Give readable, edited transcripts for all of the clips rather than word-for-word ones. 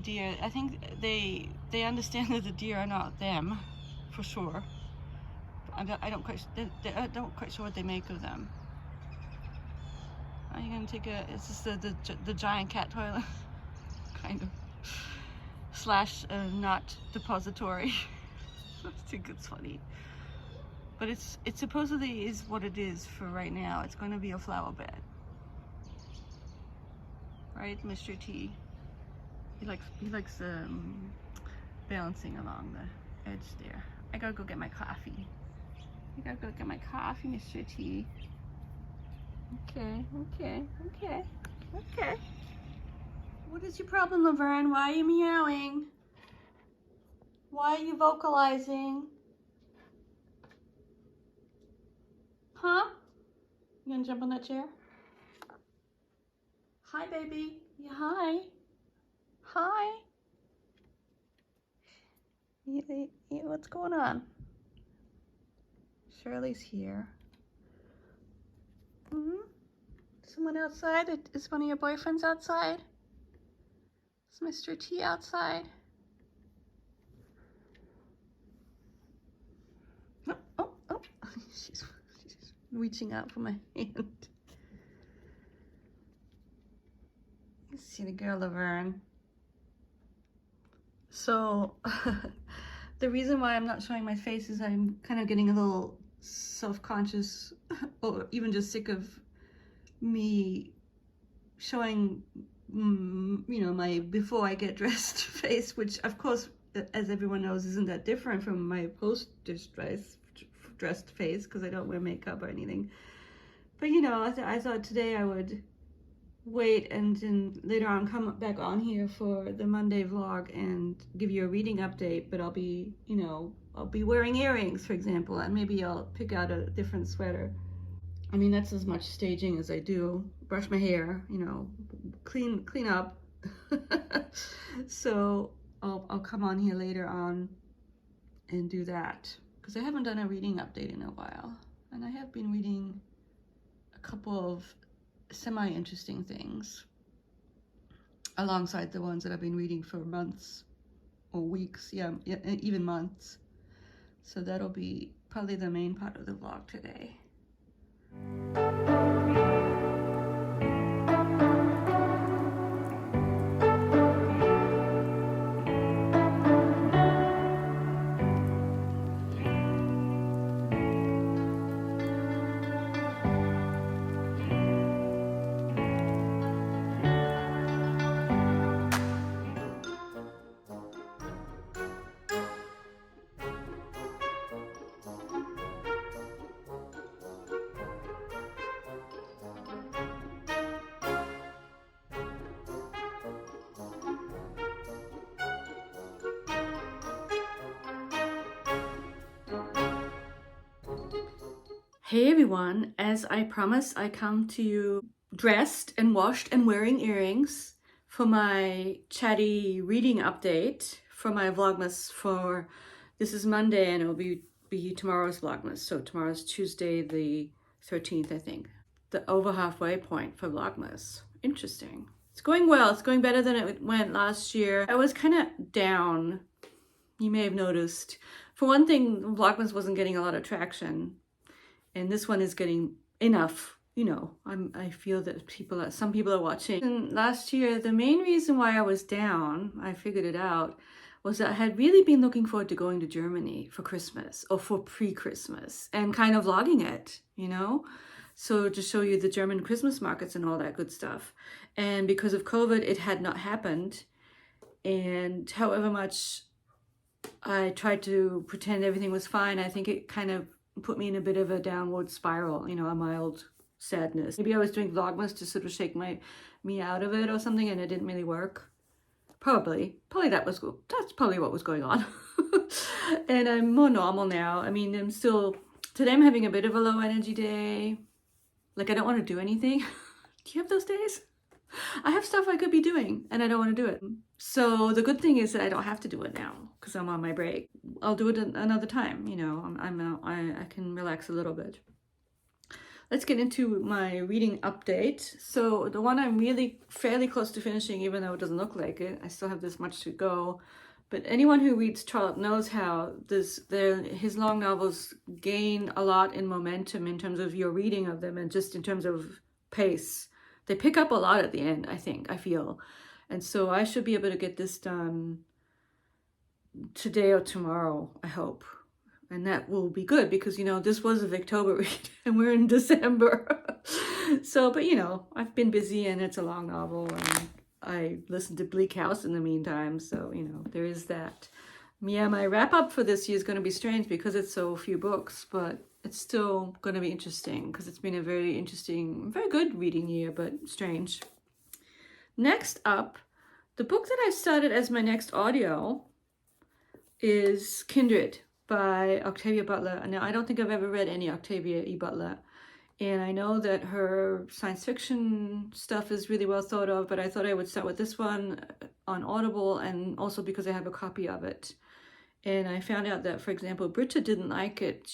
deer. I think they understand that the deer are not them, for sure. I don't quite sure what they make of them. Are you gonna take a? Is this the giant cat toilet? Kind of. Slash not depository. I think it's funny. But it supposedly is what it is for right now. It's going to be a flower bed. Right, Mr. T? He likes balancing along the edge there. I gotta go get my coffee. I gotta go get my coffee, Mr. T. Okay. What is your problem, Laverne? Why are you meowing? Why are you vocalizing? Huh? You gonna jump on that chair? Hi, baby. Yeah, hi. Hi. Yeah, what's going on? Shirley's here. Someone outside? Is one of your boyfriends outside? Is Mr. T outside? Oh. She's reaching out for my hand. You see the girl, Laverne. So, the reason why I'm not showing my face is I'm kind of getting a little self-conscious, or even just sick of me showing, my before I get dressed face, which of course, as everyone knows, isn't that different from my post-dressed face, because I don't wear makeup or anything. But I thought today I would wait and then later on come back on here for the Monday vlog and give you a reading update, but I'll be wearing earrings, for example, and maybe I'll pick out a different sweater. I mean, that's as much staging as I do. Brush my hair, clean up. So I'll come on here later on and do that, because I haven't done a reading update in a while, and I have been reading a couple of semi-interesting things alongside the ones that I've been reading for months or weeks, even months. So that'll be probably the main part of the vlog today. Hey everyone, as I promised, I come to you dressed and washed and wearing earrings for my chatty reading update for my Vlogmas for, this is Monday and it will be tomorrow's Vlogmas. So tomorrow's Tuesday the 13th, I think. The over halfway point for Vlogmas. Interesting. It's going well. It's going better than it went last year. I was kind of down. You may have noticed. For one thing, Vlogmas wasn't getting a lot of traction. And this one is getting enough, I feel that some people are watching. And last year, the main reason why I was down, I figured it out, was that I had really been looking forward to going to Germany for Christmas or for pre-Christmas and kind of vlogging it, So to show you the German Christmas markets and all that good stuff. And because of COVID, it had not happened. And however much I tried to pretend everything was fine, I think it kind of put me in a bit of a downward spiral, a mild sadness. Maybe I was doing Vlogmas to sort of shake me out of it or something, and it didn't really work. Probably that's probably what was going on. And I'm more normal now. I mean, today I'm having a bit of a low energy day. Like, I don't want to do anything. Do you have those days? I have stuff I could be doing and I don't want to do it. So the good thing is that I don't have to do it now because I'm on my break. I'll do it another time, I can relax a little bit. let's get into my reading update. So the one I'm really fairly close to finishing, even though it doesn't look like it, I still have this much to go. But anyone who reads Trollope knows how his long novels gain a lot in momentum in terms of your reading of them and just in terms of pace. They pick up a lot at the end, I feel. And so I should be able to get this done today or tomorrow, I hope. And that will be good because, this was a Victober read and we're in December. So, but I've been busy and it's a long novel and I listened to Bleak House in the meantime. So, there is that. Yeah, my wrap up for this year is going to be strange because it's so few books, but it's still going to be interesting because it's been a very interesting, very good reading year, but strange. Next up, the book that I started as my next audio is Kindred by Octavia Butler. Now, I don't think I've ever read any Octavia E. Butler, and I know that her science fiction stuff is really well thought of, but I thought I would start with this one on Audible, and also because I have a copy of it. And I found out that, for example, Britta didn't like it.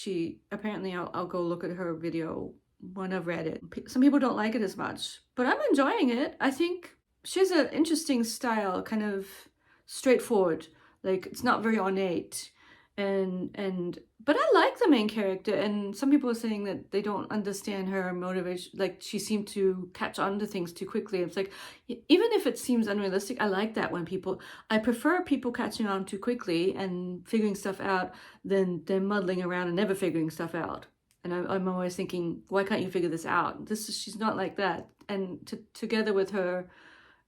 Apparently, I'll go look at her video when I've read it. Some people don't like it as much, but I'm enjoying it. I think she has an interesting style, kind of straightforward. Like, it's not very ornate. But I like the main character, and some people are saying that they don't understand her motivation. Like, she seemed to catch on to things too quickly. It's like, even if it seems unrealistic, I like that when I prefer people catching on too quickly and figuring stuff out than muddling around and never figuring stuff out. And I'm always thinking, why can't you figure this out? She's not like that. And together with her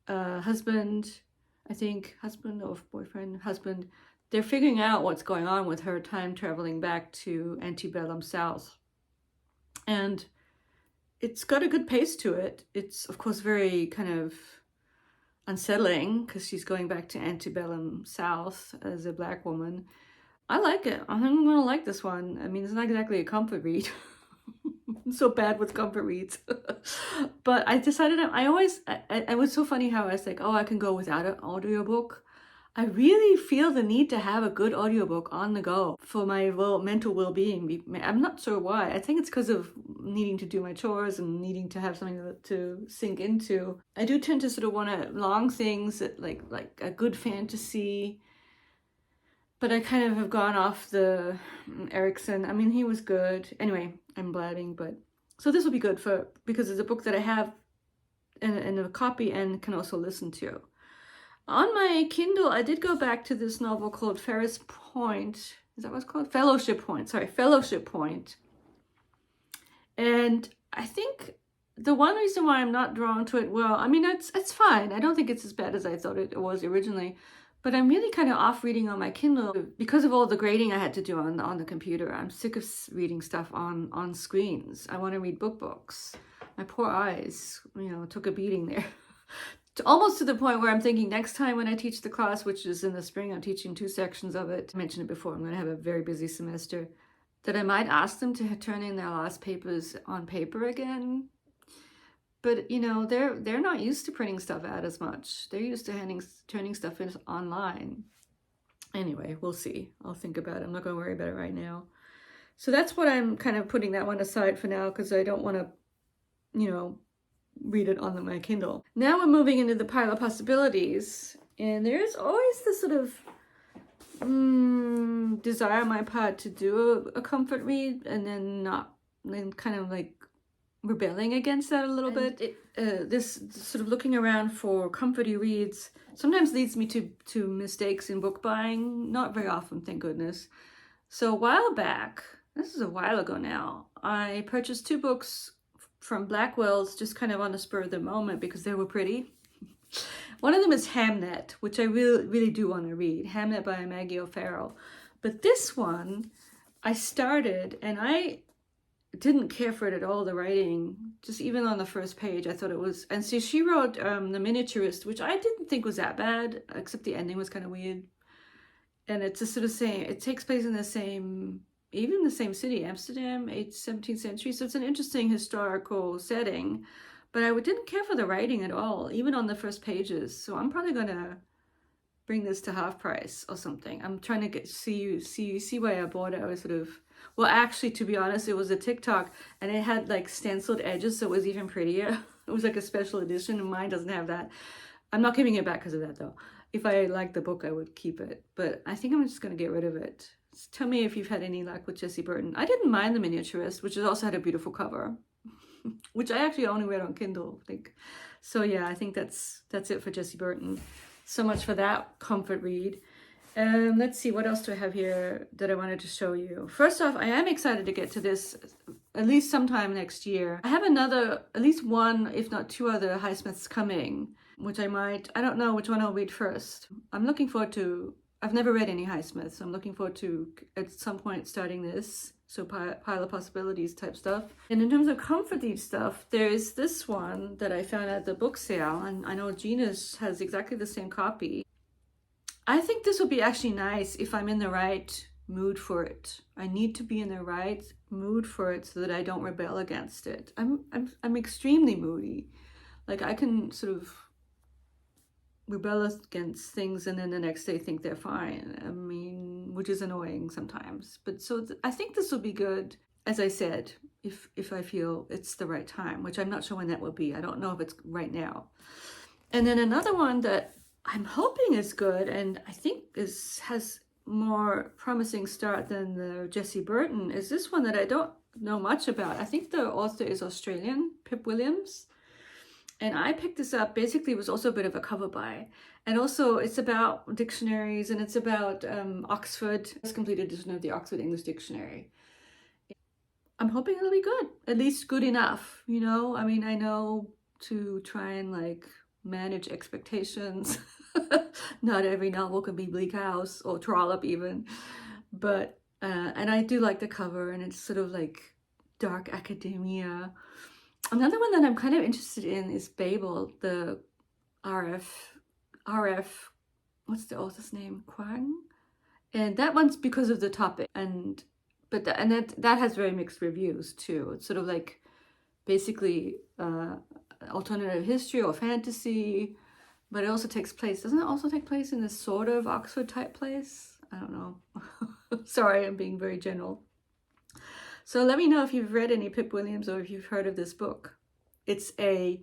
husband, I think, husband or boyfriend, husband, they're figuring out what's going on with her time traveling back to antebellum South. And it's got a good pace to it. It's, of course, very kind of unsettling because she's going back to antebellum South as a Black woman. I like it. I think I'm going to like this one. I mean, it's not exactly a comfort read. I'm so bad with comfort reads. But I decided, it was so funny how I was like, oh, I can go without an audiobook. I really feel the need to have a good audiobook on the go for my mental well-being. I'm not sure why. I think it's because of needing to do my chores and needing to have something to sink into. I do tend to sort of want long things that like a good fantasy. But I kind of have gone off the Erickson. I mean, he was good. Anyway, I'm blabbing, but so this will be good because it's a book that I have in a copy and can also listen to. On my Kindle, I did go back to this novel called Ferris Point. Is that what it's called? Fellowship Point. Sorry, Fellowship Point. And I think the one reason why I'm not drawn to it, well, I mean, it's fine. I don't think it's as bad as I thought it was originally. But I'm really kind of off reading on my Kindle because of all the grading I had to do on the computer. I'm sick of reading stuff on screens. I want to read books. My poor eyes, took a beating there. Almost to the point where I'm thinking next time when I teach the class, which is in the spring, I'm teaching 2 sections of it. I mentioned it before, I'm going to have a very busy semester, that I might ask them to turn in their last papers on paper again. But, they're not used to printing stuff out as much. They're used to turning stuff in online. Anyway, we'll see. I'll think about it. I'm not going to worry about it right now. So that's what I'm kind of putting that one aside for now because I don't want to, read it on my Kindle. Now we're moving into the pile of possibilities, and there's always this sort of desire on my part to do a comfort read and then kind of like rebelling against that a little bit. This sort of looking around for comforty reads sometimes leads me to mistakes in book buying. Not very often, thank goodness. So a while back, this is a while ago now, I purchased 2 books from Blackwell's just kind of on the spur of the moment because they were pretty. One of them is Hamnet, which I really, really do want to read. Hamnet by Maggie O'Farrell. But this one, I started and I didn't care for it at all, the writing. Just even on the first page, I thought it was... And so she wrote The Miniaturist, which I didn't think was that bad, except the ending was kind of weird. And it's a sort of it takes place in the same city, Amsterdam, 17th century. So it's an interesting historical setting. But I didn't care for the writing at all, even on the first pages. So I'm probably going to bring this to half price or something. I'm trying to get see why I bought it. I was sort of, well, actually, to be honest, it was a TikTok and it had like stenciled edges, so it was even prettier. It was like a special edition, and mine doesn't have that. I'm not giving it back because of that though. If I liked the book, I would keep it, but I think I'm just gonna get rid of it. So tell me if you've had any luck with Jessie Burton. I didn't mind The Miniaturist, which has also had a beautiful cover, which I actually only read on Kindle, I think. So yeah, I think that's it for Jessie Burton. So much for that comfort read. Let's see, what else do I have here that I wanted to show you? First off, I am excited to get to this at least sometime next year. I have at least one, if not two other Highsmiths coming, which I don't know which one I'll read first. I'm looking forward to, I've never read any Highsmiths, so I'm looking forward to at some point starting this. So pile of possibilities type stuff. And in terms of comfort read stuff, there's this one that I found at the book sale, and I know Gina's has exactly the same copy. I think this would be actually nice if I'm in the right mood for it. I need to be in the right mood for it so that I don't rebel against it. I'm extremely moody. Like I can sort of rebel against things and then the next day think they're fine. I mean, which is annoying sometimes. But so I think this will be good, as I said, if I feel it's the right time, which I'm not sure when that will be. I don't know if it's right now. And then another one that I'm hoping is good, and I think has more promising start than the Jessie Burton, is this one that I don't know much about. I think the author is Australian, Pip Williams. And I picked this up, basically it was also a bit of a cover buy. And also it's about dictionaries, and it's about Oxford. It's a complete edition of the Oxford English Dictionary. I'm hoping it'll be good, at least good enough, you know? I mean, I know to try and like manage expectations. Not every novel can be Bleak House or Trollop even, but and I do like the cover, and it's sort of like dark academia. Another one that I'm kind of interested in is Babel, the RF, what's the author's name? Kwang? And that one's because of the topic, but that has very mixed reviews too. It's sort of like basically alternative history or fantasy, but it also doesn't it also take place in this sort of Oxford type place? I don't know. Sorry, I'm being very general. So let me know if you've read any Pip Williams or if you've heard of this book. It's a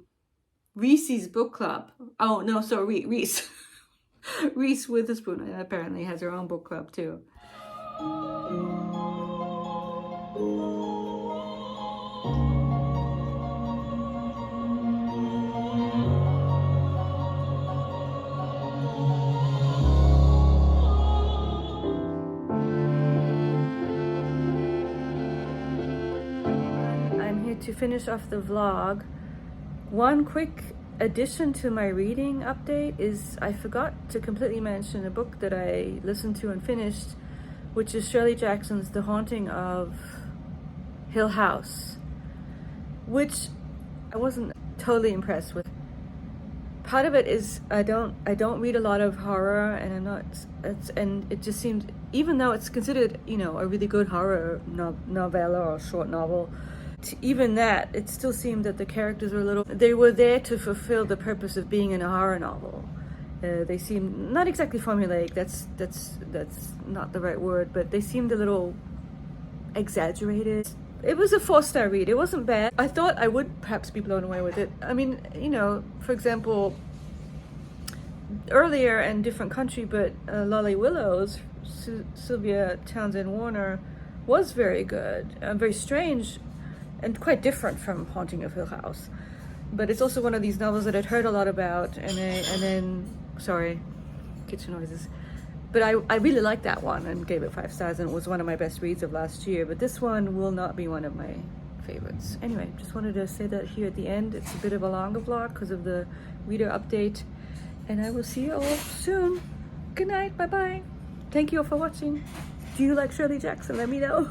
Reese's book club. Oh no, sorry, Reese. Reese Witherspoon apparently has her own book club too. To finish off the vlog, one quick addition to my reading update is I forgot to completely mention a book that I listened to and finished, which is Shirley Jackson's The Haunting of Hill House, which I wasn't totally impressed with. Part of it is I don't read a lot of horror, and it just seemed, even though it's considered, you know, a really good horror novella or short novel, even that, it still seemed that the characters were they were there to fulfill the purpose of being in a horror novel. They seemed not exactly formulaic, that's not the right word, but they seemed a little exaggerated. It was a 4-star read. It wasn't bad. I thought I would perhaps be blown away with it. I mean, you know, for example, earlier and different country, but Lolly Willows, Sylvia Townsend Warner, was very good, very strange, and quite different from Haunting of Hill House. But it's also one of these novels that I'd heard a lot about, and then, sorry, kitchen noises. But I really liked that one and gave it 5 stars, and it was one of my best reads of last year. But this one will not be one of my favorites. Anyway, just wanted to say that here at the end. It's a bit of a longer vlog because of the reader update. And I will see you all soon. Good night, bye-bye. Thank you all for watching. Do you like Shirley Jackson? Let me know.